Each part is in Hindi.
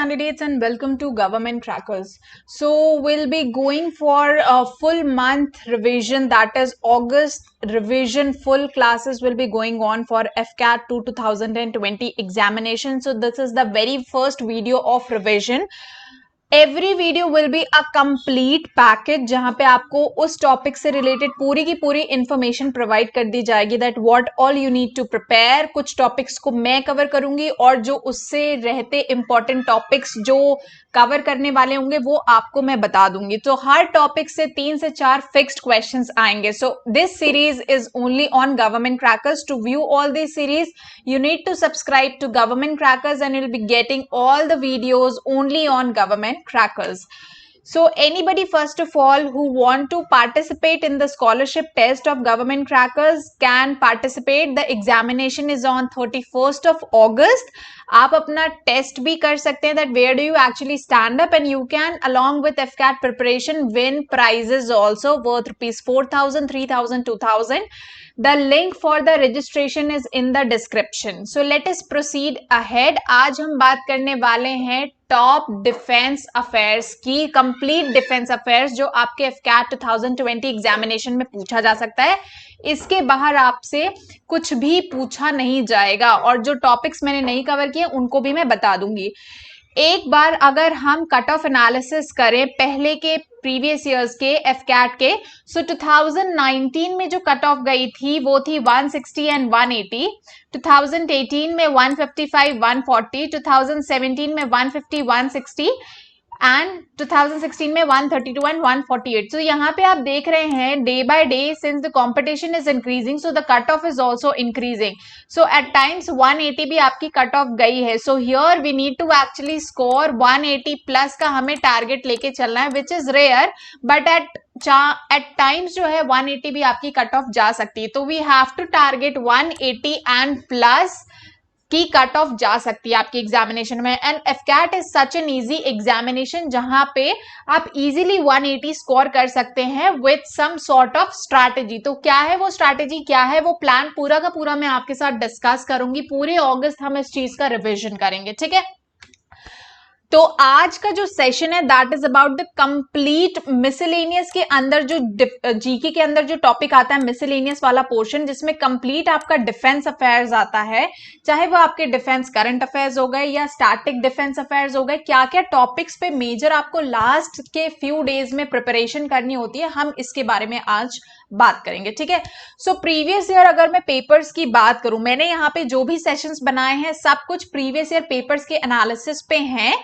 candidates and welcome to Government Trackers. So we'll be going for a full month revision, that is August revision. Full classes will be going on for FCAT 2 2020 examination. So this is the very first video of revision. Every video will be a complete package जहां पे आपको उस टॉपिक से रिलेटेड पूरी की पूरी इंफॉर्मेशन प्रोवाइड कर दी जाएगी that what all you need to prepare. कुछ टॉपिक्स को मैं कवर करूंगी और जो उससे रहते इंपॉर्टेंट टॉपिक्स जो कवर करने वाले होंगे वो आपको मैं बता दूंगी. तो हर टॉपिक से 3 से 4 फिक्स्ड क्वेश्चंस आएंगे. So this series is only on Government Crackers. To view all this series you need to subscribe to Government Crackers and you'll be getting all the videos only on Government Crackers. So anybody first of all who want to participate in the scholarship test of Government Crackers can participate. The examination is on 31st of August. आप अपना टेस्ट भी कर सकते हैं. that where do you actually stand up and you can along with FCAT preparation win prizes also worth rupees 4,000, 3,000, 2,000. The link for the registration is in the description. So let us proceed ahead. आज हम बात करने वाले हैं टॉप डिफेंस अफेयर्स की. कंप्लीट डिफेंस अफेयर्स जो आपके FCAT 2020 एग्जामिनेशन में पूछा जा सकता है. इसके बाहर आपसे कुछ भी पूछा नहीं जाएगा और जो टॉपिक्स मैंने नहीं कवर किए उनको भी मैं बता दूंगी. एक बार अगर हम कट ऑफ एनालिसिस करें पहले के प्रीवियस ईयर्स के FCAT के, सो 2019 में जो कट ऑफ गई थी वो थी 160 एंड 180. 2018 में 155, 140, 2017 में 150, 160 एंड 2016 में 132 एंड 148. सो यहाँ पे आप देख रहे हैं day by day since the competition is increasing so the cut off is also increasing. So at times 180 भी आपकी कट ऑफ गई है. So here we need to actually score 180 plus का हमें टारगेट लेके चलना है which is rare but at times जो है 180 भी आपकी कट ऑफ जा सकती है. तो we have to target 180 and plus की कट ऑफ जा सकती है आपकी एग्जामिनेशन में. And FCAT is such an easy examination जहां पे आप इजीली 180 स्कोर कर सकते हैं with some sort of strategy. तो क्या है वो स्ट्रैटेजी, क्या है वो प्लान, पूरा का पूरा मैं आपके साथ डिस्कस करूंगी. पूरे अगस्त हम इस चीज का रिविजन करेंगे. ठीक है, तो आज का जो सेशन है that is about the complete miscellaneous के अंदर जो जीके के अंदर जो टॉपिक आता है मिसलेनियस वाला पोर्शन जिसमें कंप्लीट आपका डिफेंस अफेयर्स आता है. चाहे वो आपके डिफेंस करंट अफेयर्स हो गए या स्टैटिक डिफेंस अफेयर्स हो गए, क्या क्या टॉपिक्स पे मेजर आपको लास्ट के फ्यू डेज में प्रिपरेशन करनी होती है हम इसके बारे में आज बात करेंगे. ठीक है, सो प्रीवियस ईयर अगर मैं पेपर्स की बात करूं, मैंने यहाँ पे जो भी सेशंस बनाए हैं सब कुछ प्रीवियस ईयर पेपर्स के एनालिसिस पे हैं.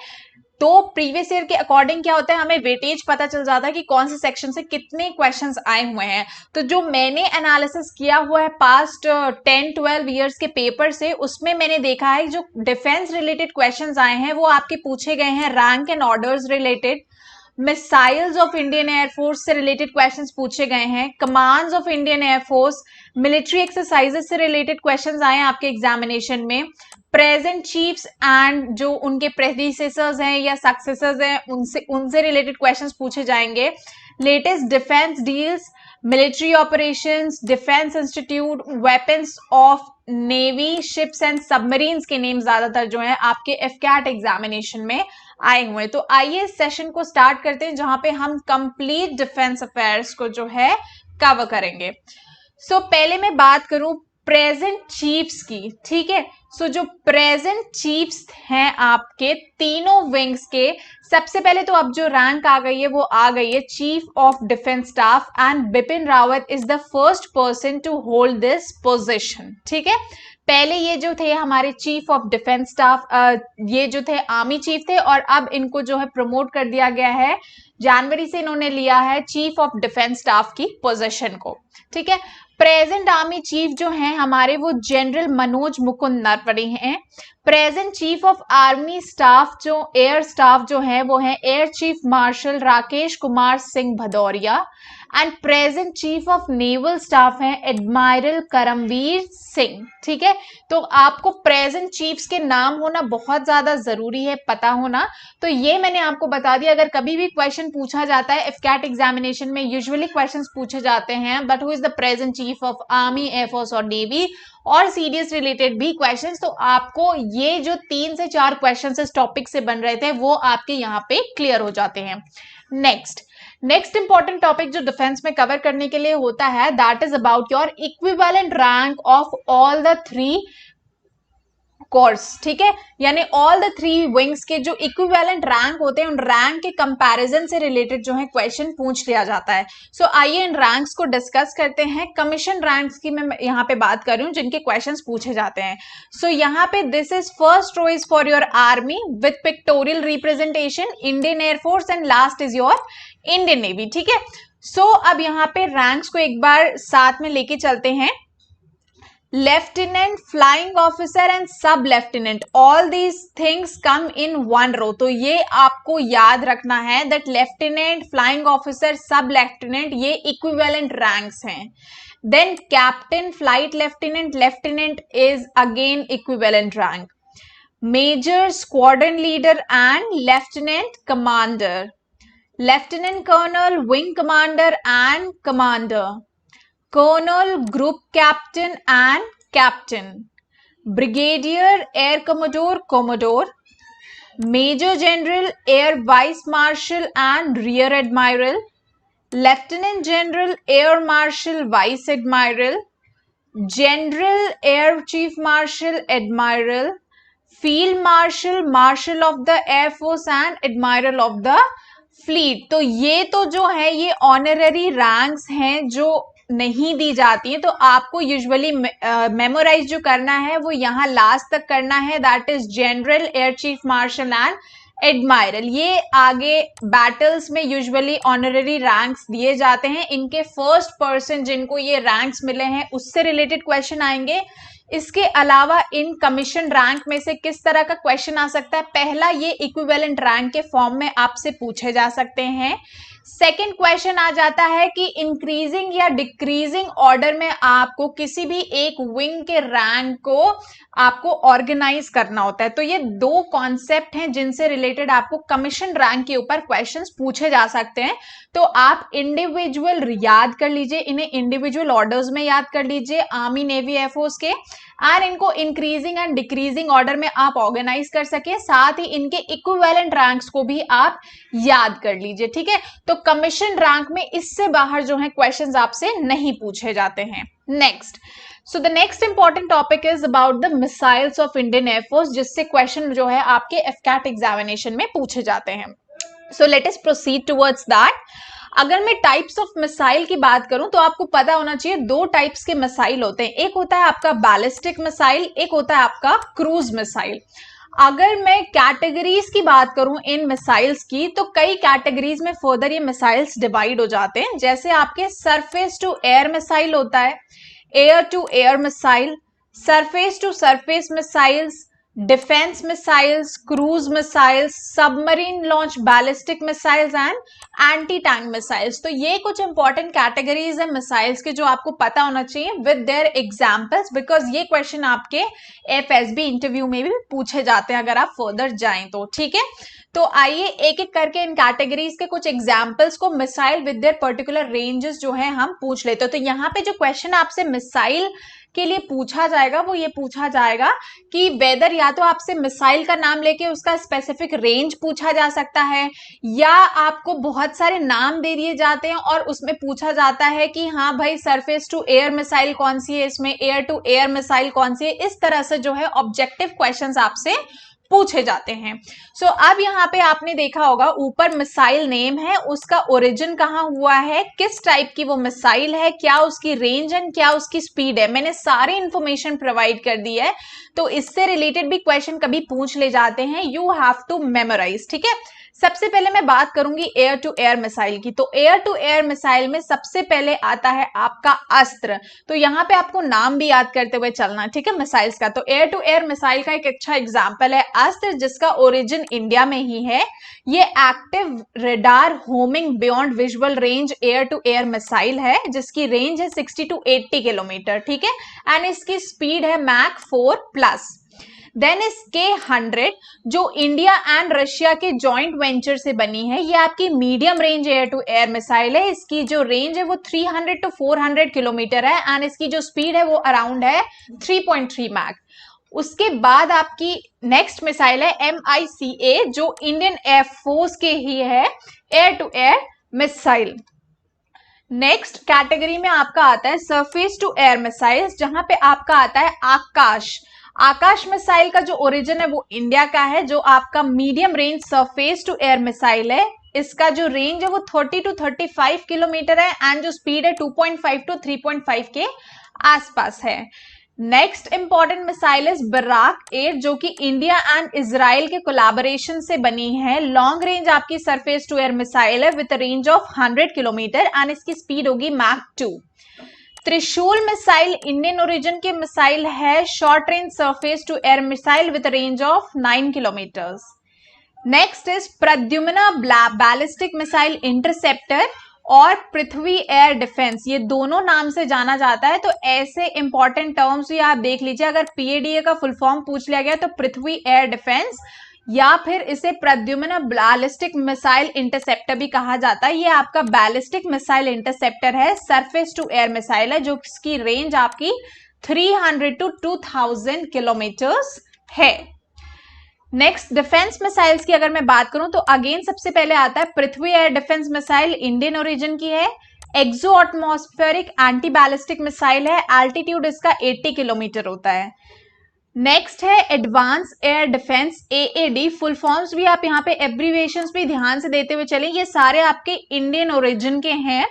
तो प्रीवियस ईयर के अकॉर्डिंग क्या होता है हमें वेटेज पता चल जाता है कि कौन से सेक्शन से कितने क्वेश्चंस आए हुए हैं. तो जो मैंने एनालिसिस किया हुआ है पास्ट 10-12 ईयर्स के पेपर से उसमें मैंने देखा है जो डिफेंस रिलेटेड क्वेश्चंस आए हैं वो आपके पूछे गए हैं rank and orders related, missiles of Indian air force से रिलेटेड क्वेश्चंस पूछे गए हैं, commands of Indian air force, military exercises से रिलेटेड क्वेश्चंस आए हैं आपके एग्जामिनेशन में, प्रेजेंट चीफ्स एंड जो उनके प्रेडिसेसर्स हैं या सक्सेसर्स हैं उनसे रिलेटेड क्वेश्चंस पूछे जाएंगे, latest defence deals, military operations, defence institute, weapons of navy, ships and submarines के नेम ज्यादातर जो है आपके FCAT एग्जामिनेशन में आए हुए. तो आइए इस सेशन को स्टार्ट करते हैं जहां पे हम कंप्लीट डिफेंस अफेयर्स को जो है कवर करेंगे. सो पहले मैं बात करूं प्रेजेंट चीफ्स की. ठीक है, सो जो प्रेजेंट चीफ्स हैं आपके तीनों विंग्स के, सबसे पहले तो अब जो रैंक आ गई है वो आ गई है chief of defence staff and Bipin Rawat is the first person to hold this position. ठीक है, पहले ये जो थे हमारे चीफ ऑफ डिफेंस स्टाफ ये जो थे आर्मी चीफ थे और अब इनको जो है प्रमोट कर दिया गया है. जनवरी से इन्होंने लिया है चीफ ऑफ डिफेंस स्टाफ की पोजीशन को. ठीक है, प्रेजेंट आर्मी चीफ जो हैं हमारे वो जनरल मनोज मुकुंद नरवणे हैं. Present chief of army staff जो एयर स्टाफ जो है वो है air chief marshal Rakesh Kumar Singh Bhadauria and present chief of naval staff है एडमायरल करमवीर सिंह। ठीक है, तो आपको प्रेजेंट चीफ्स के नाम होना बहुत ज्यादा जरूरी है, पता होना। तो ये मैंने आपको बता दिया। अगर कभी भी क्वेश्चन पूछा जाता है एफकैट एग्जामिनेशन में, यूजुअली क्वेश्चंस पूछे जाते हैं but who is the present chief of army, air force और नेवी, और सीडीएस रिलेटेड भी क्वेश्चंस, तो आपको ये जो 3 से 4 क्वेश्चंस इस टॉपिक से बन रहे थे वो आपके यहाँ पे क्लियर हो जाते हैं। नेक्स्ट इंपॉर्टेंट टॉपिक जो डिफेंस में कवर करने के लिए होता है, that is about your equivalent rank of all the 3 course. ठीक है, यानी ऑल द 3 विंग्स के जो इक्विवेलेंट रैंक होते हैं उन रैंक के कंपैरिजन से रिलेटेड जो है क्वेश्चन पूछ लिया जाता है। सो आइए इन रैंक्स को डिस्कस करते हैं। कमीशन रैंक्स की मैं यहाँ पे बात कर रही हूँ जिनके क्वेश्चंस पूछे जाते हैं। सो यहाँ पे this is first row is for your army with pictorial representation, Indian air force and last is your Indian navy. ठीक है, सो अब यहाँ पे रैंक्स को एक बार साथ में लेके चलते हैं। Lieutenant, flying officer and sub lieutenant, all these things come in one row. तो ये आपको याद रखना है that lieutenant, flying officer, sub lieutenant ये इक्विवेलेंट रैंक्स हैं। Then captain, flight lieutenant, lieutenant is again equivalent rank. Major, squadron leader and lieutenant commander, lieutenant colonel, wing commander and commander, Colonel, Group Captain and Captain, Brigadier, Air Commodore, Commodore, Major General, Air Vice Marshal and Rear Admiral, Lieutenant General, Air Marshal, Vice Admiral, General, Air Chief Marshal, Admiral, Field Marshal, Marshal of the Air Force and Admiral of the Fleet। तो ये तो जो है ये ऑनररी रैंक्स हैं जो नहीं दी जाती है, तो आपको यूजुअली मेमोराइज जो करना है वो यहाँ लास्ट तक करना है, that is general, air chief marshal and admiral. ये आगे बैटल्स में यूजुअली ऑनररी रैंक्स दिए जाते हैं, इनके फर्स्ट पर्सन जिनको ये रैंक्स मिले हैं उससे रिलेटेड क्वेश्चन आएंगे। इसके अलावा इन कमीशन रैंक में से किस तरह का क्वेश्चन आ सकता है, पहला ये इक्विवेलेंट रैंक के फॉर्म में आपसे पूछे जा सकते हैं। सेकेंड क्वेश्चन आ जाता है कि इंक्रीजिंग या डिक्रीजिंग ऑर्डर में आपको किसी भी एक विंग के रैंक को आपको ऑर्गेनाइज करना होता है। तो ये 2 कॉन्सेप्ट हैं जिनसे रिलेटेड आपको कमीशन रैंक के ऊपर क्वेश्चंस पूछे जा सकते हैं। तो आप इंडिविजुअल याद कर लीजिए, इन्हें इंडिविजुअल ऑर्डर्स में याद कर लीजिए आर्मी, नेवी, एयरफोर्स के, और इनको इंक्रीजिंग एंड डिक्रीजिंग ऑर्डर में आप ऑर्गेनाइज कर सके, साथ ही इनके इक्विवेलेंट रैंक्स को भी आप याद कर लीजिए। ठीक है, तो कमीशन रैंक में इससे बाहर जो है क्वेश्चंस आपसे नहीं पूछे जाते हैं। Next, so the next important topic is about the missiles of Indian air force, जिससे क्वेश्चन जो है आपके एफकैट एग्जामिनेशन में पूछे जाते हैं। So let us proceed towards that. अगर मैं टाइप्स ऑफ मिसाइल की बात करूं तो आपको पता होना चाहिए 2 टाइप्स के मिसाइल होते हैं, एक होता है आपका बैलिस्टिक मिसाइल, एक होता है आपका क्रूज मिसाइल। अगर मैं कैटेगरीज की बात करूं इन मिसाइल्स की, तो कई कैटेगरीज में फर्दर ये मिसाइल्स डिवाइड हो जाते हैं। जैसे आपके सरफेस टू एयर मिसाइल होता है, air to air missile, surface to surface missiles, defence missiles, cruise missiles, submarine launch ballistic missiles and anti tank missiles. तो ये कुछ इंपॉर्टेंट कैटेगरीज है मिसाइल्स के जो आपको पता होना चाहिए विद देयर एग्जांपल्स, बिकॉज ये क्वेश्चन आपके एफएसबी इंटरव्यू में भी पूछे जाते हैं अगर आप फर्दर जाएं तो। ठीक है, तो आइए एक एक करके इन कैटेगरीज के कुछ एग्जांपल्स को missile with their particular ranges जो है हम पूछ लेते हैं। तो यहाँ पे जो क्वेश्चन आपसे मिसाइल के लिए पूछा जाएगा वो ये पूछा जाएगा कि वेदर या तो आपसे मिसाइल का नाम लेके उसका स्पेसिफिक रेंज पूछा जा सकता है, या आपको बहुत सारे नाम दे दिए जाते हैं और उसमें पूछा जाता है कि हाँ भाई सरफेस टू एयर मिसाइल कौन सी है, इसमें एयर टू एयर मिसाइल कौन सी है। इस तरह से जो है ऑब्जेक्टिव क्वेश्चंस आपसे पूछे जाते हैं। सो अब यहाँ पे आपने देखा होगा ऊपर मिसाइल नेम है, उसका ओरिजिन कहाँ हुआ है, किस टाइप की वो मिसाइल है, क्या उसकी रेंज एंड क्या उसकी स्पीड है, मैंने सारी इंफॉर्मेशन प्रोवाइड कर दी है। तो इससे रिलेटेड भी क्वेश्चन कभी पूछ ले जाते हैं, यू हैव टू मेमोराइज। ठीक है, सबसे पहले मैं बात करूंगी एयर टू एयर मिसाइल की। तो एयर टू एयर मिसाइल में सबसे पहले आता है आपका अस्त्र। तो यहाँ पे आपको नाम भी याद करते हुए चलना, ठीक है, मिसाइल्स का। तो एयर टू एयर मिसाइल का एक अच्छा एग्जाम्पल है अस्त्र, जिसका ओरिजिन इंडिया में ही है। ये active radar homing beyond visual range air to air missile है, जिसकी रेंज है 60 to 80 किलोमीटर, ठीक है, एंड इसकी स्पीड है मैक 4+। देन इस K-100 जो इंडिया एंड रशिया के जॉइंट वेंचर से बनी है, ये आपकी medium range air to air missile है। इसकी जो रेंज है वो 300 to 400 किलोमीटर है एंड इसकी जो स्पीड है वो अराउंड है 3.3 मैक। उसके बाद आपकी नेक्स्ट मिसाइल है MICA, जो इंडियन एयरफोर्स के ही है air to air missile. Next category में आपका आता है सरफेस टू एयर मिसाइल्स, जहां पे आपका आता है आकाश। आकाश मिसाइल का जो ओरिजिन है वो इंडिया का है, जो आपका medium range surface to air missile है। इसका जो रेंज है वो 30 to 35 किलोमीटर है एंड जो स्पीड है 2.5 to 3.5 के आसपास है। Next important missile is Barak 8, जो कि इंडिया एंड इजराइल के कोलैबोरेशन से बनी है। लॉन्ग रेंज आपकी सरफेस टू एयर मिसाइल है with range of 100 kilometre and इसकी स्पीड होगी Mach 2। Trishul missile Indian origin की मिसाइल है, short range surface to air missile with range of 9 kilometres. Next is Pradyumna ballistic missile interceptor और पृथ्वी एयर डिफेंस, ये दोनों नाम से जाना जाता है। तो ऐसे इंपॉर्टेंट टर्म्स भी आप देख लीजिए, अगर PADA का फुल फॉर्म पूछ लिया गया तो पृथ्वी एयर डिफेंस या फिर इसे प्रद्युम्ना बैलिस्टिक मिसाइल इंटरसेप्टर भी कहा जाता है। ये आपका बैलिस्टिक मिसाइल इंटरसेप्टर है, सरफेस टू एयर मिसाइल है, जो इसकी रेंज आपकी 300 to 2000 किलोमीटर्स है। नेक्स्ट डिफेंस मिसाइल्स की अगर मैं बात करूं तो अगेन सबसे पहले आता है Prithvi air defence missile, Indian origin की है। Exo atmospheric anti ballistic missile है, एल्टीट्यूड इसका 80 किलोमीटर होता है। नेक्स्ट है advance air defence AAD, full forms भी आप यहाँ पे एब्रीविएशंस भी ध्यान से देते हुए चलें, ये सारे आपके इंडियन ओरिजिन के हैं।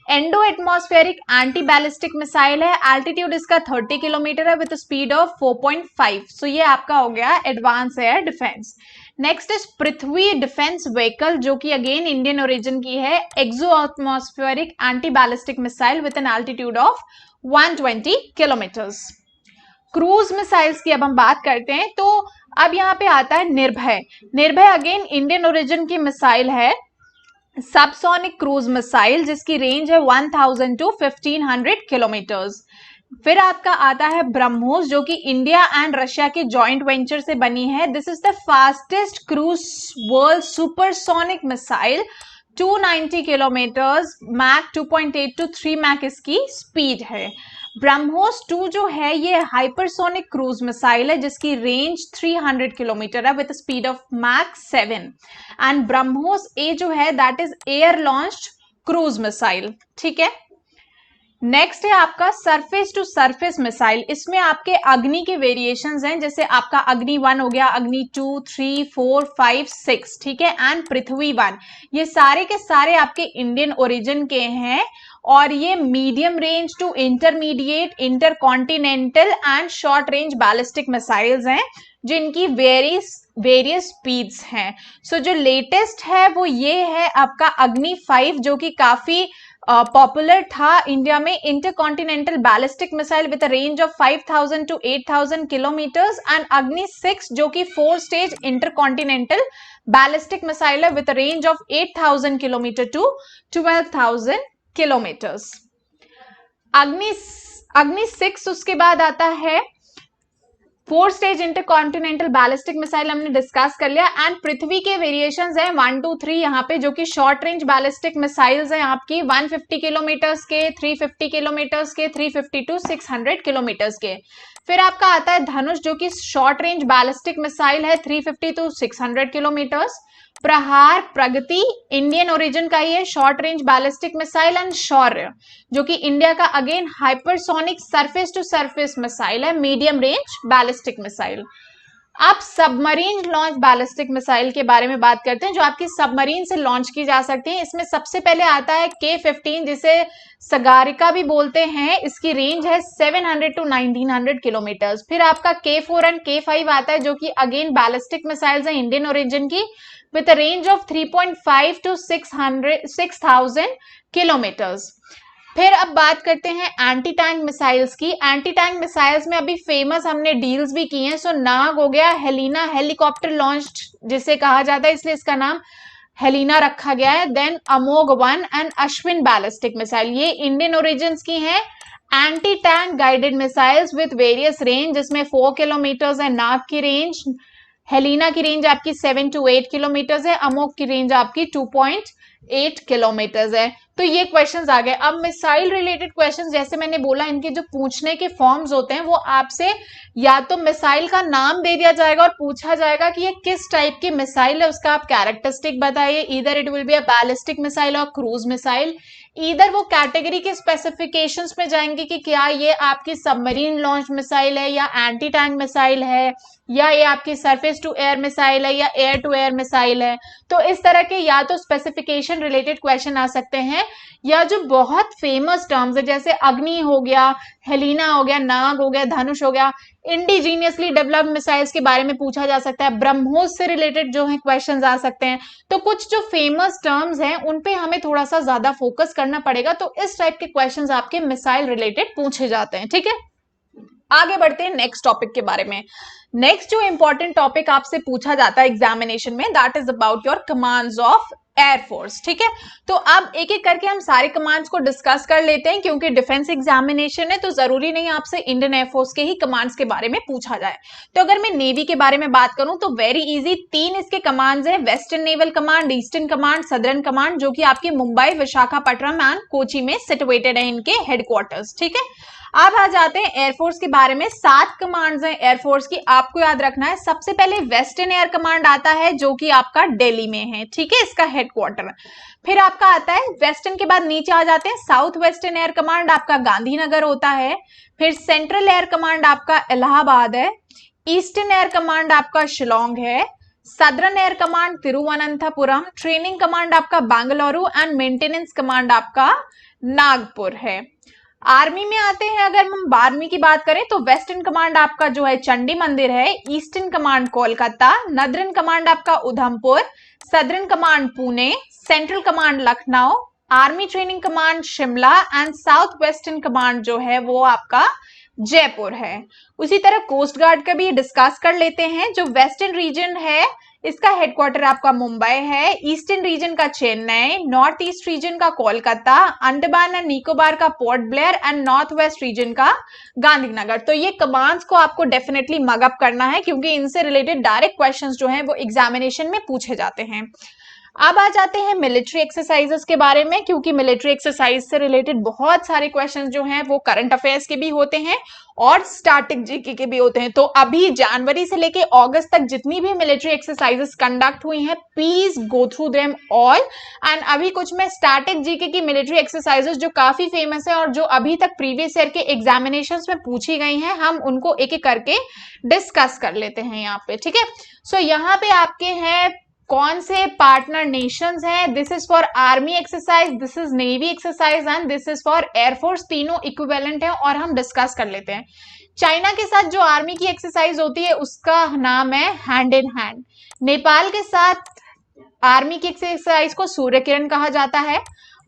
Endo atmospheric anti ballistic missile है, एल्टीट्यूड इसका 30 किलोमीटर है विद स्पीड ऑफ 4.5। सो ये आपका हो गया advance air defence. Next is Prithvi defence vehicle, जो कि अगेन इंडियन ओरिजिन की है, exo atmospheric anti ballistic missile with an altitude of 120 kilometres. Cruise missiles की अब हम बात करते हैं, तो अब यहाँ पे आता है निर्भय। निर्भय अगेन इंडियन ओरिजिन की मिसाइल है, सबसोनिक क्रूज मिसाइल, जिसकी रेंज है 1000 to 1500 किलोमीटर्स। फिर आपका आता है ब्रह्मोस, जो कि इंडिया एंड रशिया के जॉइंट वेंचर से बनी है। This is the fastest cruise world supersonic missile, 290 kilometres, Mach 2.8 to 3 Mach इसकी स्पीड है। ब्रह्मोस 2 जो है ये हाइपरसोनिक क्रूज मिसाइल है, जिसकी रेंज 300 किलोमीटर है with speed of Mach 7। And BrahMos A जो है that is air launched cruise missile, ठीक है। नेक्स्ट है आपका सरफेस टू सरफेस मिसाइल, इसमें आपके अग्नि के वेरिएशंस हैं, जैसे आपका अग्नि 1 हो गया, अग्नि 2, 3, 4, 5, 6, ठीक है, एंड पृथ्वी 1, ये सारे के सारे आपके इंडियन ओरिजिन के हैं और ये medium range to intermediate, intercontinental and short range ballistic missiles हैं, जिनकी वेरियस स्पीड्स हैं। सो जो लेटेस्ट है वो ये है आपका अग्नि 5, जो कि काफी पॉपुलर था इंडिया में, intercontinental ballistic missile with a range of 5000 to 8000 kilometres, and Agni 6 जो कि 4 स्टेज इंटरकॉन्टिनेंटल बैलिस्टिक मिसाइल है with a range of 8000 kilometre to 12000 kilometres. Agni 6 उसके बाद आता है 4 स्टेज इंटरकॉन्टिनेंटल बैलिस्टिक मिसाइल, हमने डिस्कस कर लिया। एंड पृथ्वी के वेरिएशंस हैं 1, 2, 3 यहाँ पे, जो कि शॉर्ट रेंज बैलिस्टिक मिसाइल्स हैं आपकी 150 किलोमीटर्स के, 350 किलोमीटर्स के, 350 to 600 किलोमीटर्स के। फिर आपका आता है धनुष, जो कि शॉर्ट रेंज बैलिस्टिक मिसाइल है 350 to 600 किलोमीटर्स। प्रहार प्रगति इंडियन ओरिजिन का ही है, short range ballistic missile. And Shaurya जो कि इंडिया का again hypersonic surface to surface missile है, मीडियम रेंज बैलिस्टिक मिसाइल। आप सबमरीन लॉन्च बैलिस्टिक मिसाइल के बारे में बात करते हैं, जो आपकी सबमरीन से लॉन्च की जा सकती है। इसमें सबसे पहले आता है K-15, जिसे सगारिका भी बोलते हैं, इसकी रेंज है 700 to 1900 किलोमीटर्स। फिर आपका K-4 एंड K-5 आता है, जो कि अगेन बैलिस्टिक मिसाइल्स है इंडियन ओरिजिन की, with a range of 3.5 to 6,000 kilometers. फिर अब बात करते हैं एंटी टैंक मिसाइल्स की। एंटी टैंक मिसाइल्स में अभी फेमस हमने डील्स भी की हैं। सो नाग हो गया, हेलिना हेलीकॉप्टर लॉन्च्ड जिसे कहा जाता है, इसलिए इसका नाम हेलिना रखा गया है। Then Amogh 1 and Ashwin ballistic missile, ये इंडियन ओरिजिन की हैं। Anti tank guided missiles with various range, जिसमें 4 किलोमीटर है नाग की रेंज, हेलिना की रेंज आपकी 7 to 8 किलोमीटर है, अमोघ की रेंज आपकी 2.8 किलोमीटर है। तो ये क्वेश्चंस आ गए। अब मिसाइल रिलेटेड क्वेश्चंस, जैसे मैंने बोला, इनके जो पूछने के फॉर्म्स होते हैं वो आपसे या तो मिसाइल का नाम दे दिया जाएगा और पूछा जाएगा कि ये किस टाइप की मिसाइल है, उसका आप कैरेक्टरिस्टिक बताइए। Either it will be a ballistic missile और क्रूज मिसाइल। ईदर वो कैटेगरी के स्पेसिफिकेशंस में जाएंगे कि क्या ये आपकी सबमरीन लॉन्च मिसाइल है या एंटी टैंक मिसाइल है या ये आपकी सरफेस टू एयर मिसाइल है या एयर टू एयर मिसाइल है। तो इस तरह के या तो स्पेसिफिकेशन रिलेटेड क्वेश्चन आ सकते हैं, या जो बहुत फेमस टर्म्स है जैसे अग्नि हो गया, हेलिना हो गया, नाग हो गया, धनुष हो गया, इंडिजीनियसली डेवलप्ड मिसाइल्स के बारे में पूछा जा सकता है। ब्रह्मोस से रिलेटेड जो है क्वेश्चंस आ सकते हैं। तो कुछ जो फेमस टर्म्स हैं उन पे हमें थोड़ा सा ज्यादा फोकस करना पड़ेगा। तो इस टाइप के क्वेश्चंस आपके मिसाइल रिलेटेड पूछे जाते हैं। ठीक है, आगे बढ़ते हैं नेक्स्ट टॉपिक के बारे में। नेक्स्ट जो इंपॉर्टेंट टॉपिक आपसे पूछा जाता है एग्जामिनेशन में, that is about your commands of air force. ठीक है, तो अब एक एक करके हम सारे कमांड्स को डिस्कस कर लेते हैं, क्योंकि डिफेंस एग्जामिनेशन है तो जरूरी नहीं आपसे इंडियन एयरफोर्स के ही कमांड्स के बारे में पूछा जाए। तो अगर मैं नेवी के बारे में बात करूं तो वेरी इजी, 3 इसके कमांड्स हैं, western naval command, eastern command, southern command, जो कि आपके मुंबई, विशाखापट्टनम एंड कोची में सिचुएटेड है इनके हेडक्वार्टर्स। ठीक है, अब आ जाते हैं एयरफोर्स के बारे में। 7 कमांड्स हैं एयरफोर्स की, आपको याद रखना है। सबसे पहले वेस्टर्न एयर कमांड आता है जो कि आपका दिल्ली में है। ठीक है, इसका हेडक्वार्टर। फिर आपका आता है वेस्टर्न के बाद नीचे आ जाते हैं साउथ वेस्टर्न एयर कमांड, आपका गांधीनगर होता है। फिर सेंट्रल एयर कमांड आपका इलाहाबाद है। ईस्टर्न एयर कमांड आपका शिलोंग है। Southern air command Thiruvananthapuram. Training command आपका बेंगलुरु एंड मेंटेनेंस कमांड आपका नागपुर है। आर्मी में आते हैं, अगर हम आर्मी की बात करें तो वेस्टर्न कमांड आपका जो है चंडी मंदिर है, eastern command Kolkata, northern command आपका Udhampur, southern command Pune, central command Lucknow, army training command Shimla and south western command जो है वो आपका जयपुर है। उसी तरह कोस्ट गार्ड का भी डिस्कस कर लेते हैं। जो वेस्टर्न रीजन है इसका हेडक्वार्टर आपका मुंबई है, ईस्टर्न रीजन का चेन्नई, नॉर्थ ईस्ट रीजन का कोलकाता, अंडमान एंड निकोबार का port Blair and north west region का गांधीनगर। तो ये कमांड्स को आपको डेफिनेटली मगअप करना है, क्योंकि इनसे रिलेटेड डायरेक्ट क्वेश्चंस जो हैं वो एग्जामिनेशन में पूछे जाते हैं। अब आ जाते हैं मिलिट्री एक्सरसाइजेस के बारे में, क्योंकि मिलिट्री एक्सरसाइज से रिलेटेड बहुत सारे क्वेश्चंस जो हैं वो करंट अफेयर्स के भी होते हैं और स्टैटिक जीके के भी होते हैं। तो अभी जनवरी से लेके अगस्त तक जितनी भी मिलिट्री एक्सरसाइजेस कंडक्ट हुई हैं, please go through them all. And अभी कुछ मैं स्टैटिक जीके की मिलिट्री एक्सरसाइजेस जो काफी फेमस है और जो अभी तक प्रीवियस ईयर के एग्जामिनेशंस में पूछी गई हैं, हम उनको एक एक करके डिस्कस कर लेते हैं यहाँ पे। ठीक है, सो यहाँ पे आपके हैं कौन से पार्टनर नेशंस हैं। This is for army exercise, this is navy exercise and this is for air force. तीनों इक्विवेलेंट है और हम डिस्कस कर लेते हैं। चाइना के साथ जो आर्मी की एक्सरसाइज होती है उसका नाम है हैंड इन हैंड। नेपाल के साथ आर्मी की एक्सरसाइज को सूर्य किरण कहा जाता है।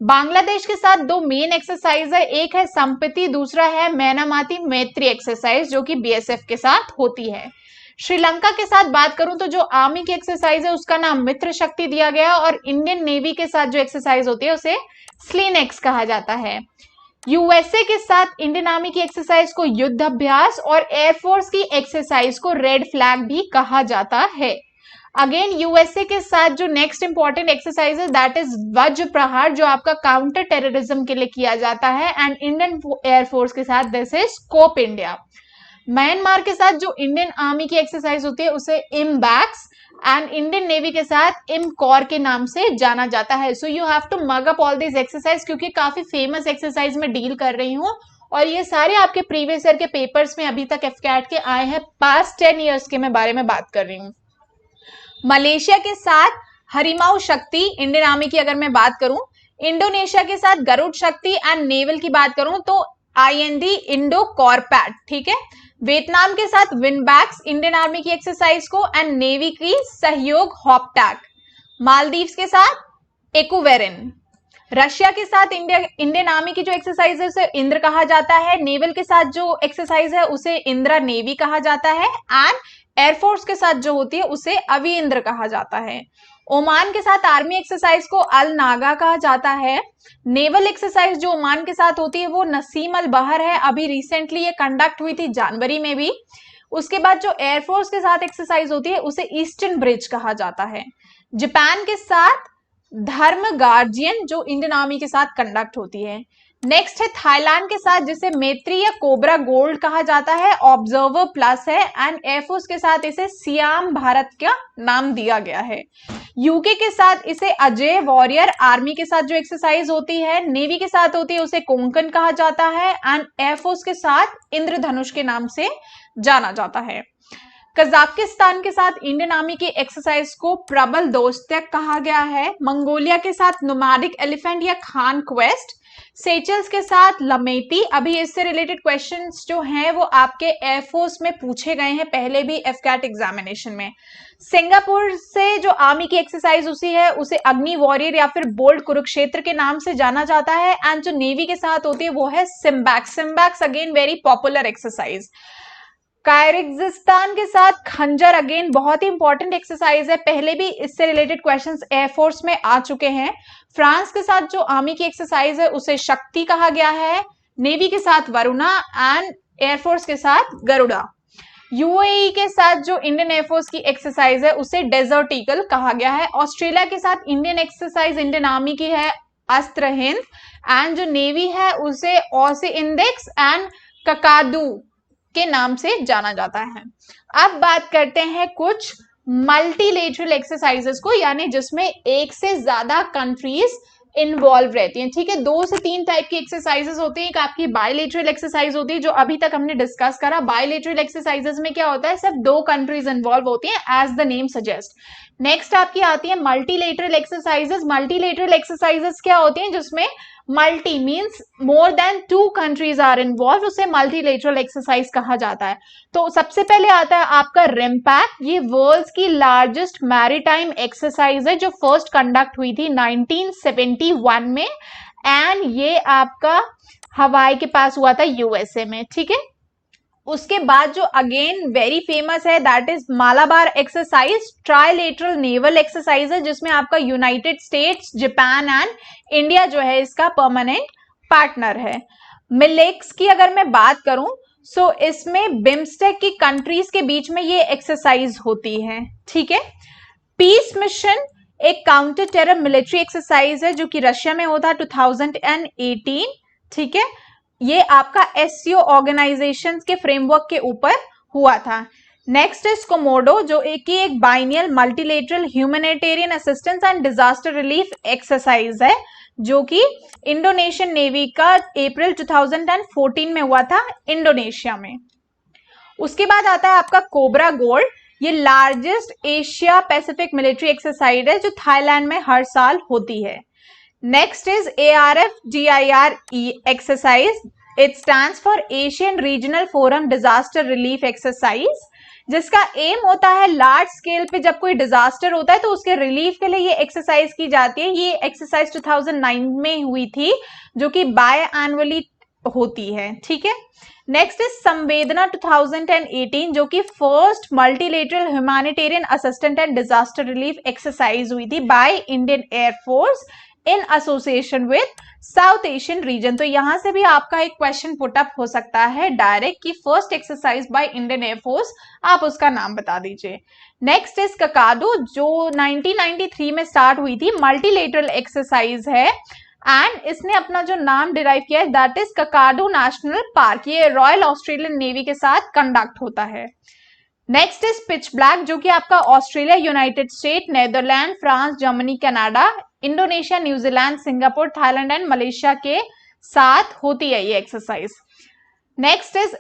बांग्लादेश के साथ 2 मेन एक्सरसाइज है, एक है संपत्ति, दूसरा है मैनामाती मैत्री एक्सरसाइज जो कि बीएसएफ के साथ होती है। श्रीलंका के साथ बात करूं तो जो आर्मी की एक्सरसाइज है उसका नाम मित्र शक्ति दिया गया, और इंडियन नेवी के साथ जो एक्सरसाइज होती है उसे स्लिनेक्स कहा जाता है। यूएसए के साथ इंडियन आर्मी की एक्सरसाइज को युद्ध अभ्यास और एयरफोर्स की एक्सरसाइज को रेड फ्लैग भी कहा जाता है। अगेन यूएसए के साथ जो नेक्स्ट इंपॉर्टेंट एक्सरसाइज है दैट इज वज्र प्रहार, जो आपका काउंटर टेररिज्म के लिए किया जाता है। एंड इंडियन एयरफोर्स के साथ this is scope India. Myanmar के साथ जो इंडियन आर्मी की एक्सरसाइज होती है उसे इमबैक्स, एंड इंडियन नेवी के साथ इमकॉर के नाम से जाना जाता है। So you have to mug up all this exercise, क्योंकि काफी फेमस एक्सरसाइज में डील कर रही हूँ और ये सारे आपके प्रीवियस ईयर के पेपर्स में अभी तक एफकैट के आए हैं। पास्ट 10 ईयर्स के मैं बारे में बात कर रही हूँ। मलेशिया के साथ हरिमाऊ शक्ति इंडियन आर्मी की अगर मैं बात करूं, इंडोनेशिया के साथ गरुड़ शक्ति, एंड नेवल की बात करूं तो आईएनडी इंडो कॉर्पैट। ठीक है, वियतनाम के साथ विनबैक्स इंडियन आर्मी की एक्सरसाइज को, एंड नेवी की सहयोग हॉपटैक। मालदीव्स के साथ इक्वेरिन, रशिया के साथ इंडियन आर्मी की जो एक्सरसाइज है उसे इंद्र कहा जाता है, नेवल के साथ जो एक्सरसाइज है उसे इंदिरा नेवी कहा जाता है, एंड एयरफोर्स के साथ जो होती है उसे अविंद्र कहा जाता है। ओमान के साथ आर्मी एक्सरसाइज को अल नागा कहा जाता है। नेवल एक्सरसाइज जो ओमान के साथ होती है वो नसीम अल बहर है, अभी रिसेंटली ये कंडक्ट हुई थी जनवरी में भी। उसके बाद जो एयरफोर्स के साथ एक्सरसाइज होती है उसे ईस्टर्न ब्रिज कहा जाता है। जापान के साथ धर्म गार्जियन जो इंडियन आर्मी के साथ कंडक्ट होती है। नेक्स्ट है थाईलैंड के साथ जिसे मैत्री या कोबरा गोल्ड कहा जाता है, ऑब्जर्वर प्लस है, एंड एयरफोर्स के साथ इसे सियाम भारत का नाम दिया गया है। यूके के साथ इसे अजय वॉरियर, आर्मी के साथ जो एक्सरसाइज होती है, नेवी के साथ होती है उसे कोंकण कहा जाता है, एंड एयरफोर्स के साथ इंद्रधनुष के नाम से जाना जाता है। कजाकिस्तान के साथ इंडियन आर्मी की एक्सरसाइज को प्रबल दोस्तक कहा गया है। मंगोलिया के साथ नोमैडिक एलिफेंट या खान क्वेस्ट, सेचल्स के साथ लमेटी, अभी इससे रिलेटेड क्वेश्चंस जो हैं वो आपके एयरफोर्स में पूछे गए हैं पहले भी एफकैट एग्जामिनेशन में। सिंगापुर से जो आर्मी की एक्सरसाइज उसी है उसे अग्नि वॉरियर या फिर बोल्ड कुरुक्षेत्र के नाम से जाना जाता है, एंड जो नेवी के साथ होती है वो है SIMBEX. SIMBEX again very popular exercise. Kyrgyzstan के साथ खंजर अगेन बहुत ही इंपॉर्टेंट एक्सरसाइज है, पहले भी इससे रिलेटेड क्वेश्चंस एयरफोर्स में आ चुके हैं। फ्रांस के साथ जो आर्मी की एक्सरसाइज है उसे शक्ति कहा गया है, नेवी के साथ वरुणा एंड एयरफोर्स के साथ गरुड़ा। यूएई के साथ जो इंडियन एयरफोर्स की एक्सरसाइज है उसे डेजर्ट ईगल कहा गया है। ऑस्ट्रेलिया के साथ इंडियन एक्सरसाइज इंडियन आर्मी की है अस्त्र हिंद, एंड जो नेवी है उसे ऑसी इंडेक्स एंड ककादू के नाम से जाना जाता है। अब बात करते हैं कुछ मल्टीलेटरल एक्सरसाइजेस को, यानी जिसमें एक से ज्यादा कंट्रीज इन्वॉल्व रहती हैं। ठीक है, 2 से 3 टाइप की एक्सरसाइजेस होती हैं। एक आपकी बायलेटरल एक्सरसाइज होती है जो अभी तक हमने डिस्कस करा। बायलेटरल एक्सरसाइजेस में क्या होता है, सिर्फ 2 कंट्रीज इन्वॉल्व होती हैं as the name suggest. Next आपकी आती है मल्टीलेटरल एक्सरसाइजेस। मल्टीलेटरल एक्सरसाइजेस क्या होती हैं, जिसमें multi means more than 2 countries are involve, उसे मल्टीलेटरल एक्सरसाइज कहा जाता है। तो सबसे पहले आता है आपका रिम्पैक, ये वर्ल्ड्स की लार्जेस्ट मैरीटाइम एक्सरसाइज है जो फर्स्ट कंडक्ट हुई थी 1971 में, एंड ये आपका हवाई के पास हुआ था यूएसए में। ठीक है, उसके बाद जो अगेन वेरी फेमस है that is Malabar exercise, trilateral naval exercise है जिसमें आपका United states, Japan and India जो है इसका परमानेंट पार्टनर है। मिलेक्स की अगर मैं बात करूं सो इसमें बिम्स्टेक की कंट्रीज के बीच में ये एक्सरसाइज होती है। ठीक है, पीस मिशन एक काउंटर टेरर मिलिट्री एक्सरसाइज है जो कि रशिया में होता है 2018। ठीक है, ये आपका एससीओ ऑर्गेनाइजेशन के फ्रेमवर्क के ऊपर हुआ था। नेक्स्ट इज कोमोडो जो एक biennial multilateral humanitarian assistance and disaster relief exercise है जो कि इंडोनेशियन नेवी का अप्रैल 2014 में हुआ था इंडोनेशिया में। उसके बाद आता है आपका कोबरा गोल्ड, ये largest Asia Pacific military exercise है जो थाईलैंड में हर साल होती है। Next is ARF-GIRE exercise. It stands for Asian Regional Forum Disaster Relief Exercise, जिसका एम होता है लार्ज स्केल पे जब कोई डिजास्टर होता है तो उसके रिलीफ के लिए ये एक्सरसाइज की जाती है। ये एक्सरसाइज 2009 में हुई थी जो कि बाय एनुअली होती है। ठीक है, नेक्स्ट इज संवेदना 2018 जो कि first multilateral humanitarian assistant and disaster relief exercise हुई थी by Indian air force in association with south Asian region. तो यहां से भी आपका एक क्वेश्चन पुटअप हो सकता है डायरेक्ट कि first exercise by Indian air force, आप उसका नाम बता दीजिए। नेक्स्ट इज ककाडो जो 1993 में स्टार्ट हुई थी, मल्टीलेटरल एक्सरसाइज है एंड इसने अपना जो नाम डिराइव किया है दैट इज ककाडो नेशनल पार्क, ये रॉयल ऑस्ट्रेलियन नेवी के साथ कंडक्ट होता है। नेक्स्ट इज पिच ब्लैक जो कि आपका Australia, United state, Netherland, France, Germany, Canada, Indonesia, New Zealand, Singapore, Thailand and Malaysia के साथ होती है ये exercise. Next is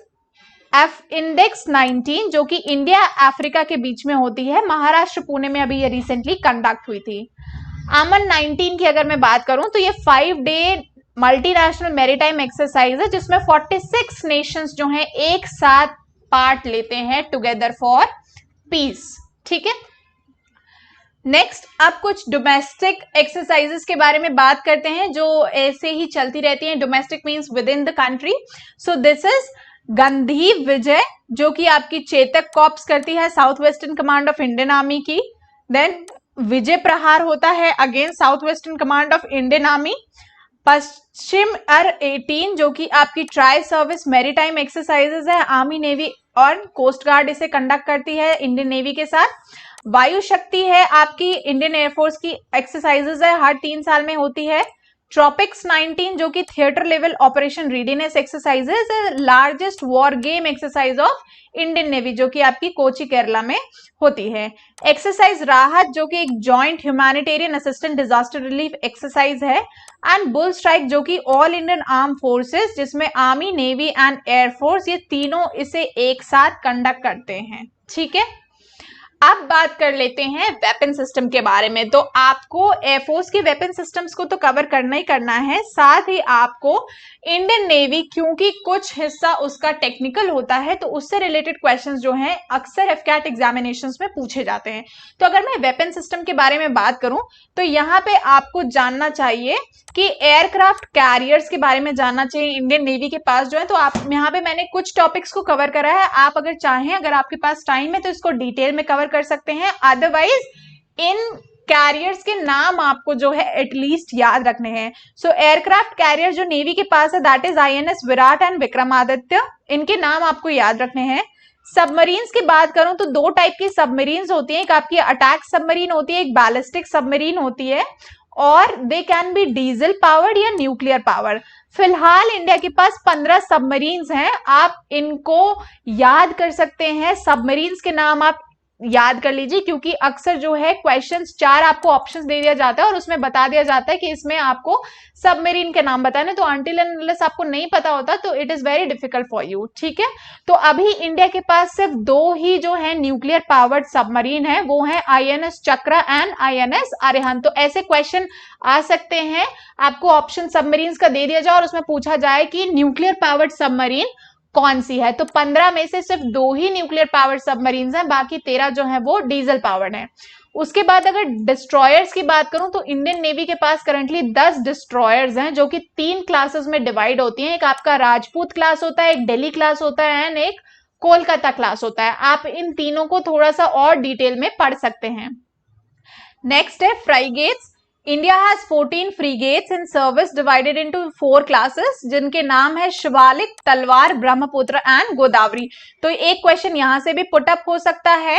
F index 19 जो कि इंडिया अफ्रीका के बीच में होती है, महाराष्ट्र पुणे में अभी ये रिसेंटली कंडक्ट हुई थी। आमन 19 की अगर मैं बात करूं तो ये 5 डे मल्टीनेशनल मैरीटाइम एक्सरसाइज है जिसमें 46 नेशंस जो हैं एक साथ पार्ट लेते हैं टुगेदर फॉर पीस। ठीक है, नेक्स्ट अब कुछ डोमेस्टिक एक्सरसाइजेस के बारे में बात करते हैं जो ऐसे ही चलती रहती हैं. Domestic means within the country. So this is Gandiv Vijay जो कि आपकी चेतक कॉर्प्स करती है south western command of Indian army की. देन विजय प्रहार होता है against south western command of Indian army. Paschim अर 18 जो कि आपकी ट्राई सर्विस मैरीटाइम एक्सरसाइजेस है, आर्मी नेवी और कोस्ट गार्ड इसे कंडक्ट करती है इंडियन नेवी के साथ. वायु शक्ति है आपकी इंडियन एयरफोर्स की एक्सरसाइजेस है, हर 3 साल में होती है. ट्रॉपिक्स 19 जो कि theatre level operation readiness exercises है, largest war game exercise of Indian navy जो कि आपकी कोची केरला में होती है. एक्सरसाइज राहत जो कि एक joint humanitarian assistant disaster relief exercise है. एंड बुल स्ट्राइक जो कि ऑल इंडियन आर्म फोर्सेस जिसमें आर्मी नेवी एंड एयरफोर्स ये तीनों इसे एक साथ कंडक्ट करते हैं. ठीक है, अब बात कर लेते हैं वेपन सिस्टम के बारे में. तो आपको एयरफोर्स के वेपन सिस्टम्स को तो कवर करना ही करना है, साथ ही आपको इंडियन नेवी क्योंकि कुछ हिस्सा उसका टेक्निकल होता है तो उससे रिलेटेड क्वेश्चंस जो हैं अक्सर एफकैट एग्जामिनेशंस में पूछे जाते हैं. तो अगर मैं वेपन सिस्टम के बारे में बात करूं तो यहाँ पे आपको जानना चाहिए कि एयरक्राफ्ट कैरियर्स के बारे में जानना चाहिए इंडियन नेवी के पास जो है. तो आप यहाँ पे मैंने कुछ टॉपिक्स को कवर करा है, आप अगर चाहें, अगर आपके पास टाइम है तो इसको डिटेल में कवर कर सकते हैं. अदरवाइज इन कैरियर्स के नाम आपको जो है एटलीस्ट याद रखने हैं. सो एयरक्राफ्ट कैरियर जो नेवी के पास है that is INS Virat and Vikramaditya, इनके नाम आपको याद रखने हैं. सबमरीन्स की बात करूं तो 2 टाइप की सबमरीन्स होती हैं, एक आपकी अटैक सबमरीन होती है, एक बैलिस्टिक सबमरीन होती है, और they can be diesel powered या न्यूक्लियर पावर. फिलहाल इंडिया के पास 15 सबमरीन्स हैं, आप इनको याद कर सकते हैं. सबमरीन्स के नाम आप याद कर लीजिए क्योंकि अक्सर जो है क्वेश्चंस 4 आपको ऑप्शंस दे दिया जाता है और उसमें बता दिया जाता है कि इसमें आपको सबमरीन के नाम बताने. तो अनटिल एंड अनलेस आपको नहीं पता होता तो it is very difficult for you. ठीक है, तो अभी इंडिया के पास सिर्फ 2 ही जो है न्यूक्लियर पावर्ड सबमरीन है, वो है INS chakra and INS Arihant. तो ऐसे क्वेश्चन आ सकते हैं, आपको ऑप्शन सबमरीन्स का दे दिया जाए और उसमें पूछा जाए कि न्यूक्लियर पावर्ड सबमरीन कौन सी है. तो 15 में से सिर्फ 2 ही न्यूक्लियर पावर्ड सबमरीन्स हैं, बाकी 13 जो है वो डीजल पावर्ड है. उसके बाद अगर डिस्ट्रॉयर्स की बात करूं तो इंडियन नेवी के पास करंटली 10 डिस्ट्रॉयर्स हैं जो कि 3 क्लासेस में डिवाइड होती हैं. एक आपका राजपूत क्लास होता है, एक दिल्ली क्लास होता है एंड एक कोलकाता क्लास होता है. आप इन तीनों को थोड़ा सा और डिटेल में पढ़ सकते हैं. नेक्स्ट है फ्राइगेट्स. India has 14 frigates in service divided into 4 classes जिनके नाम है शिवालिक, तलवार, ब्रह्मपुत्र एंड गोदावरी. तो एक क्वेश्चन यहां से भी पुट अप हो सकता है.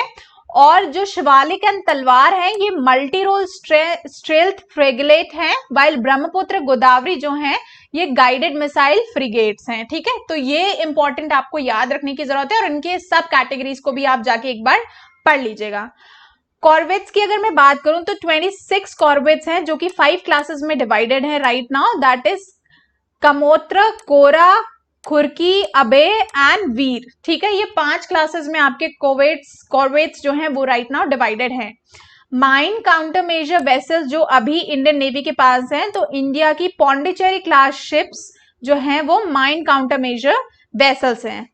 और जो शिवालिक एंड तलवार है ये मल्टी रोल स्ट्रेल्थ फ्रिगेट हैं, वाइल ब्रह्मपुत्र, गोदावरी जो हैं ये गाइडेड मिसाइल फ्रिगेट्स हैं. ठीक है, तो ये इंपॉर्टेंट आपको याद रखने की जरूरत है और इनके सब कैटेगरीज को भी आप जाके एक बार पढ़ लीजिएगा. कॉर्वेट्स की अगर मैं बात करूं तो 26 कॉर्वेट्स हैं जो कि 5 क्लासेस में डिवाइडेड है राइट नाउ. दैट इज कमोत्र, कोरा, खुरकी, अबे एंड वीर. ठीक है, ये 5 क्लासेस में आपके कॉर्वेट्स जो हैं वो राइट नाउ डिवाइडेड हैं. माइन काउंटर मेजर वेसल्स जो अभी इंडियन नेवी के पास हैं, तो इंडिया की पौंडीचेरी क्लास शिप्स जो हैं वो माइन काउंटर मेजर वेसल्स हैं.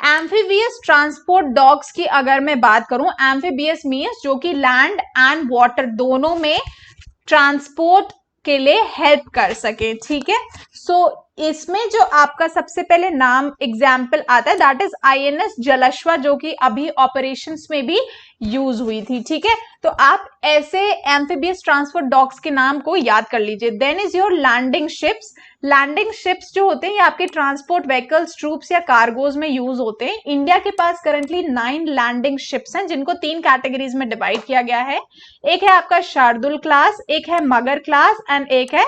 एम्फीबियस ट्रांसपोर्ट डॉग्स की अगर मैं बात करूं, एम्फीबियस मीन्स जो कि लैंड एंड वाटर दोनों में ट्रांसपोर्ट के लिए हेल्प कर सके. ठीक है, सो इसमें जो आपका सबसे पहले नाम एग्जाम्पल आता है दैट इज INS जलश्वा जो कि अभी ऑपरेशंस में भी यूज हुई थी. ठीक है, तो आप ऐसे एम्फीबियस ट्रांसपोर्ट डॉग्स के नाम को याद कर लीजिए. Then is your landing ships. Landing ships जो होते हैं ये आपके ट्रांसपोर्ट व्हीकल्स, ट्रूप्स या कार्गोज में यूज होते हैं. इंडिया के पास करंटली 9 लैंडिंग शिप्स हैं जिनको 3 कैटेगरीज में डिवाइड किया गया है. एक है आपका शार्दुल क्लास, एक है मगर क्लास एंड एक है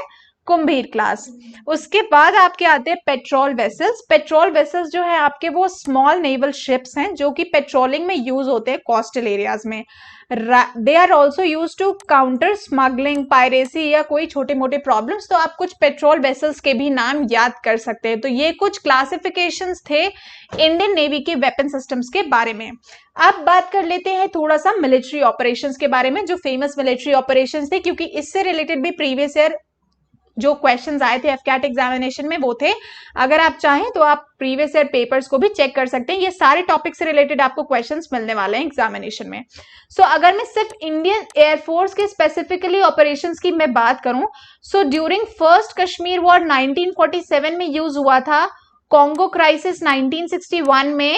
कुंभीर क्लास. उसके बाद आपके आते हैं पेट्रोल वेसल्स. पेट्रोल वेसल्स जो है आपके वो स्मॉल नेवल शिप्स हैं जो कि पेट्रोलिंग में यूज होते हैं कोस्टल एरियाज में. They are also use to counter smuggling, piracy या कोई छोटे मोटे प्रॉब्लम्स. तो आप कुछ पेट्रोल वेसल्स के भी नाम याद कर सकते हैं. तो ये कुछ क्लासिफिकेशंस थे इंडियन नेवी के वेपन सिस्टम्स के बारे में. अब बात कर लेते हैं थोड़ा सा मिलिट्री ऑपरेशंस के बारे में, जो फेमस मिलिट्री ऑपरेशंस थे, क्योंकि इससे रिलेटेड भी प्रीवियस ईयर जो क्वेश्चंस आए थे एफकैट एग्जामिनेशन में वो थे। अगर आप चाहें तो आप प्रीवियस ईयर पेपर्स को भी चेक कर सकते हैं, ये सारे टॉपिक से रिलेटेड आपको क्वेश्चंस मिलने वाले हैं एग्जामिनेशन में। सो अगर मैं सिर्फ इंडियन एयरफोर्स के स्पेसिफिकली ऑपरेशंस की मैं बात करूं, so during first Kashmir war 1947 में यूज हुआ था, कॉन्गो क्राइसिस 1961 में,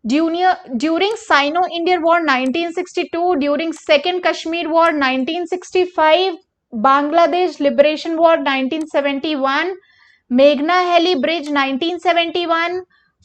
during Sino-Indian War 1962, during Second Kashmir War 1965, Bangladesh Liberation War 1971, Meghna Heli Bridge 1971,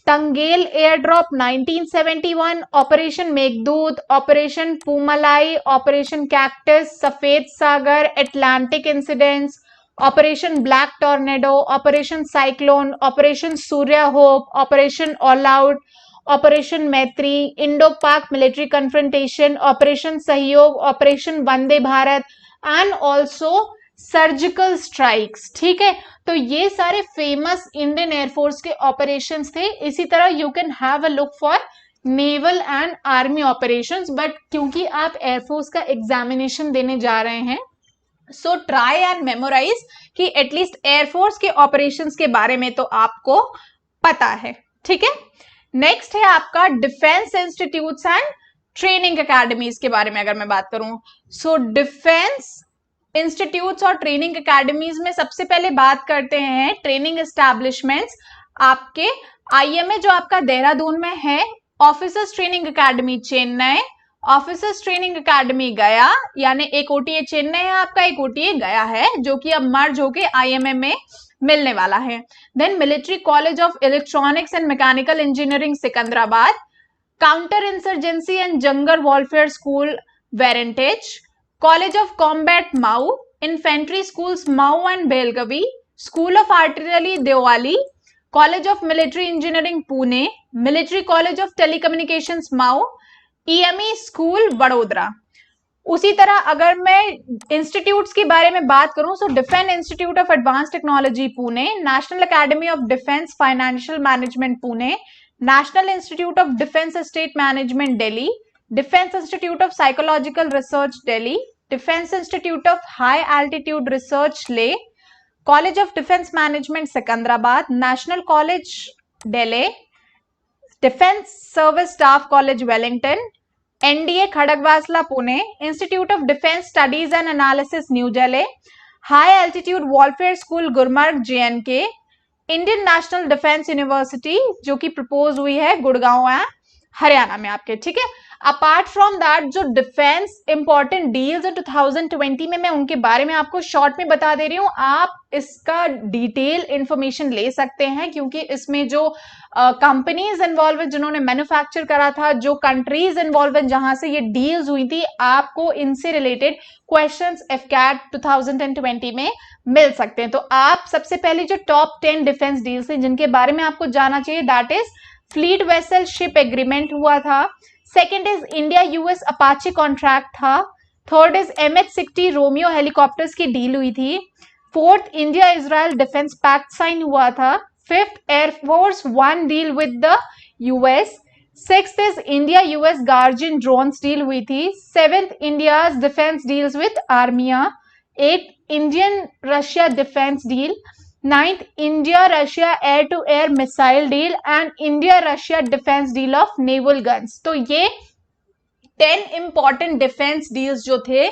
Tangel Airdrop 1971, Operation Meghdoot, Operation Pumalai, Operation Cactus, Safed Sagar, Atlantic Incidents, Operation Black Tornado, Operation Cyclone, Operation Surya Hope, Operation All Out, operation मैत्री, इंडो पाक मिलिट्री कन्फ्रंटेशन, ऑपरेशन सहयोग, operation Vande Bharat and also surgical strikes. ठीक है, तो ये सारे फेमस इंडियन एयरफोर्स के ऑपरेशंस थे। इसी तरह you can have a look for naval and army operations, but क्योंकि आप एयरफोर्स का एग्जामिनेशन देने जा रहे हैं, सो ट्राई एंड मेमोराइज कि एटलीस्ट एयरफोर्स के ऑपरेशंस के बारे में तो आपको पता है। ठीक है, नेक्स्ट है आपका defence institutes and training academies के बारे में अगर मैं बात करूं, सो डिफेंस इंस्टीट्यूट्स और ट्रेनिंग एकेडमीज में सबसे पहले बात करते हैं ट्रेनिंग एस्टैब्लिशमेंट्स। आपके आईएमए जो आपका देहरादून में है, officers training academy Chennai, officers training academy गया, यानी एक ओटीए चेन्नई है आपका, एक ओटीए गया है, जो कि अब मर्ज होके आईएमए में मिलने वाला है। Then military college of electronics and mechanical engineering Secunderabad, counter insurgency and jungle warfare school Vairengte, college of combat Mhow, infantry schools Mhow and Belagavi, school of artillery Devlali, college of military engineering Pune, military college of telecommunications Mhow, EME school Vadodara. उसी तरह अगर मैं इंस्टीट्यूट्स के बारे में बात करूं, so defence institute of advance technology Pune, national academy of defence financial management Pune, national institute of defence state management Delhi, defence institute of psychological research Delhi, defence institute of high altitude research Leh, college of defence management Secunderabad, national college Delhi, defence service staff college Wellington, NDA Khadakwasla Pune, institute of defence studies and analysis new Delhi, high altitude warfare school Gulmarg JNK, Indian national defence university जो कि प्रपोज हुई है गुड़गांव है हरियाणा में आपके। ठीक है, अपार्ट फ्रॉम दैट जो डिफेंस इंपॉर्टेंट डील्स है 2020 में, मैं उनके बारे में आपको शॉर्ट में बता दे रही हूँ, आप इसका डिटेल इंफॉर्मेशन ले सकते हैं, क्योंकि इसमें जो कंपनीज इन्वॉल्व है जिन्होंने मैन्युफैक्चर करा था, जो कंट्रीज इन्वॉल्व है जहां से ये डील्स हुई थी, आपको इनसे रिलेटेड क्वेश्चंस एफकैट 2020 में मिल सकते हैं। तो आप सबसे पहले जो टॉप 10 डिफेंस डील्स हैं जिनके बारे में आपको जानना चाहिए, that is fleet vessel ship agreement हुआ था, second is India US Apache contract था, third is MH-60 Romeo helicopters की डील हुई थी, fourth India Israel defence pact sign हुआ था, fifth air force one deal with the US, sixth is India US guardian drones deal हुई थी, seventh India defence deals with Armenia, eight Indian Russia defence deal, ninth India Russia air to air missile deal and India Russia defense deal of naval guns। तो ये 10 इंपॉर्टेंट डिफेंस डील्स जो थे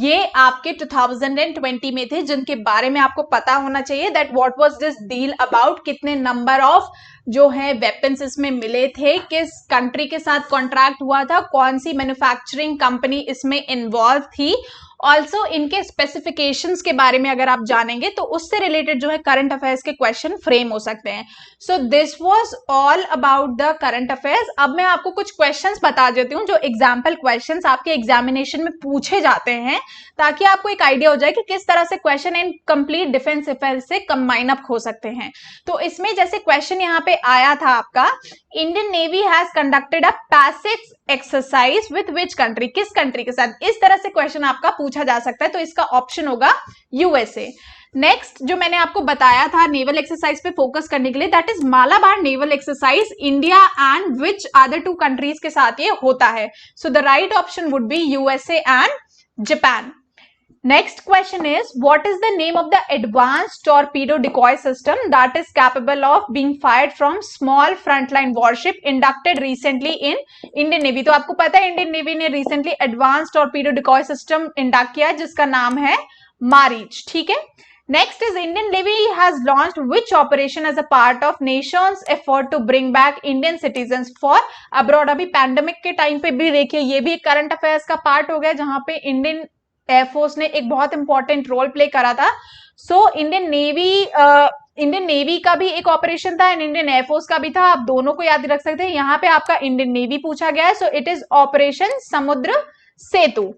ये आपके 2020 में थे, जिनके बारे में आपको पता होना चाहिए that what was this deal about, कितने नंबर ऑफ जो है वेपन्स इसमें मिले थे, किस कंट्री के साथ कॉन्ट्रैक्ट हुआ था, कौन सी मैन्युफैक्चरिंग कंपनी इसमें इन्वॉल्व थी, ऑल्सो इनके स्पेसिफिकेशंस के बारे में अगर आप जानेंगे तो उससे रिलेटेड जो है करंट अफेयर्स के क्वेश्चन फ्रेम हो सकते हैं। So this was all about the current affairs. अब मैं आपको कुछ क्वेश्चंस बता देती हूँ जो एग्जाम्पल क्वेश्चंस आपके एग्जामिनेशन में पूछे जाते हैं, ताकि आपको एक आइडिया हो जाए कि किस तरह से question in complete defence affairs से कंबाइन अप हो सकते हैं। तो इसमें जैसे क्वेश्चन यहाँ पे आया था आपका, Indian navy has conducted a passage exercise with which country, किस कंट्री के साथ, इस तरह से क्वेश्चन आपका पूछा जा सकता है। तो इसका ऑप्शन होगा यूएसए। नेक्स्ट जो मैंने आपको बताया था नेवल एक्सरसाइज पे फोकस करने के लिए, that is Malabar naval exercise, India and which other two countries के साथ ये होता है। So the right option would be USA and Japan. Next question is, what is the name of the advanced torpedo decoy system that is capable of being fired from small frontline warship inducted recently in Indian Navy? तो आपको पता है इंडियन नेवी ने recently advance torpedo decoy system induct किया जिसका नाम है मारीच. ठीक है. Next is, Indian Navy has launched which operation as a part of nation's effort to bring back Indian citizens for abroad? अभी पैंडेमिक के टाइम पे भी देखिए ये भी एक करंट अफेयर्स का पार्ट हो गया जहां पे इंडियन एयरफोर्स ने एक बहुत इंपॉर्टेंट रोल प्ले करा था. सो इंडियन नेवी का भी एक ऑपरेशन था एंड इंडियन एयरफोर्स का भी था. आप दोनों को याद रख सकते हैं. यहाँ पे आपका इंडियन नेवी पूछा गया है. सो इट इज ऑपरेशन समुद्र सेतु.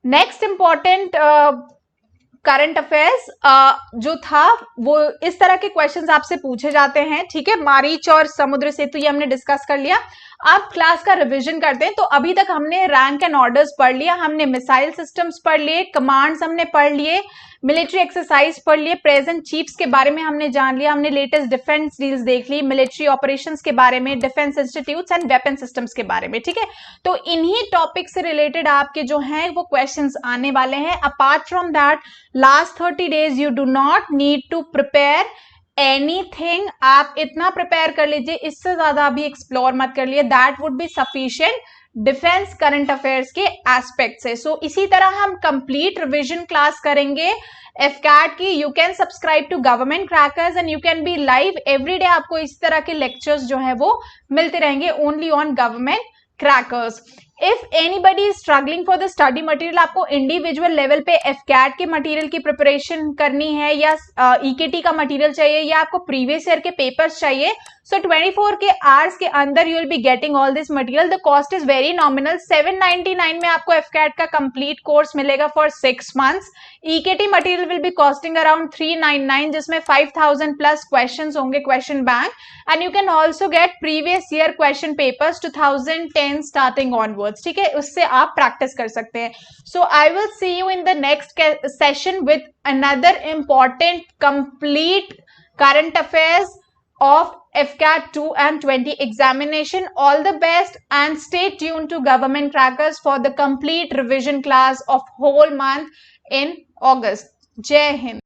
नेक्स्ट इंपॉर्टेंट करंट अफेयर्स जो था वो इस तरह के क्वेश्चंस आपसे पूछे जाते हैं. ठीक है. मारीच और समुद्र सेतु ये हमने डिस्कस कर लिया. आप क्लास का रिवीजन करते हैं. तो अभी तक हमने रैंक एंड ऑर्डर्स पढ़ लिया, हमने मिसाइल सिस्टम्स पढ़ लिए, कमांड्स हमने पढ़ लिए, मिलिट्री एक्सरसाइज पढ़ लिए, प्रेजेंट चीफ्स के बारे में हमने जान लिया, हमने लेटेस्ट डिफेंस डील्स देख ली, मिलिट्री ऑपरेशंस के बारे में, defence institutes and weapon systems के बारे में. ठीक है. तो इन्हीं टॉपिक से रिलेटेड आपके जो हैं वो क्वेश्चंस आने वाले हैं. Apart from that, last 30 days you do not need to prepare anything. आप इतना प्रिपेयर कर लीजिए, इससे ज्यादा अभी एक्सप्लोर मत कर लिए. That would be sufficient defence current affairs के एस्पेक्ट से. सो इसी तरह हम कंप्लीट रिवीजन क्लास करेंगे एफकैट की. You can subscribe to Government Crackers and you can be live every day. आपको इस तरह के लेक्चर्स जो है वो मिलते रहेंगे only on Government crackers. If anybody is struggling for the study material, आपको इंडिविजुअल लेवल पे एफकैट के मटेरियल की प्रिपरेशन करनी है या ईकेटी का मटेरियल चाहिए या आपको प्रीवियस ईयर के पेपर्स चाहिए, सो 24 के आवर्स के अंदर you will be getting all this material. The cost is very nominal. 799 में आपको एफकैट का कंप्लीट कोर्स मिलेगा for 6 months. EKT material will be costing around 399 जिसमें 5000 प्लस क्वेश्चन होंगे, question bank. And you can also get previous year question papers 2010 starting onwards. ठीक है. उससे आप प्रैक्टिस कर सकते हैं. So I will see you in the next session with another important complete current affairs of FCAT 2 and 20 examination. All the best and stay tuned to Government Crackers for the complete revision class of whole month in August. Jai Hind.